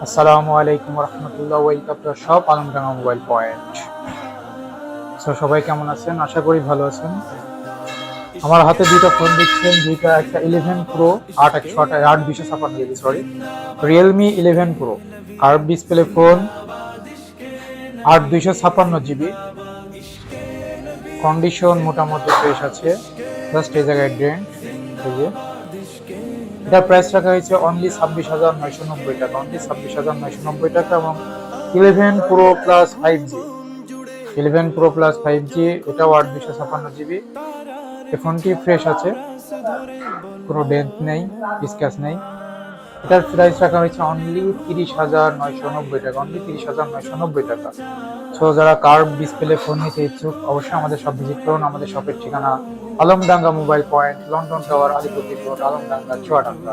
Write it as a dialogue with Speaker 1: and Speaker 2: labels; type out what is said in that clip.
Speaker 1: আসসালামু আলাইকুম রহমতুল্লাহ, welcome to shop Alamdanga mobile point. সবাই কেমন আছেন? আশা করি ভালো আছেন। আমার হাতে দুইটা ফোন দেখছেন, দুইটা একটা 11 pro 8 GB, sorry, Realme 11 pro curve display phone, 8 256 GB. Condition মোটামুটি ফ্রেশ আছে, জাস্ট এই জায়গায় ডেন্ট। এটার প্রাইস রাখা হয়েছে অনলি 26,990 টাকা, এবং 11 প্রো প্লাস 5G, এটাও 8 256 জিবি। এই ফোনটি ফ্রেশ আছে, কোনো ডেন্ট নেই, স্ক্র্যাচ নেই। এটার প্রাইস রাখা হয়েছে অনলি 30,990 টাকা। সো যারা কার্ভ ডিসপ্লে ফোন নিতে ইচ্ছুক অবশ্যই আমাদের শপ ভিজিট করুন। আমাদের শপের ঠিকানা Alamdanga mobile point, London tower, Alipur road, Alamdanga, Chuadanga.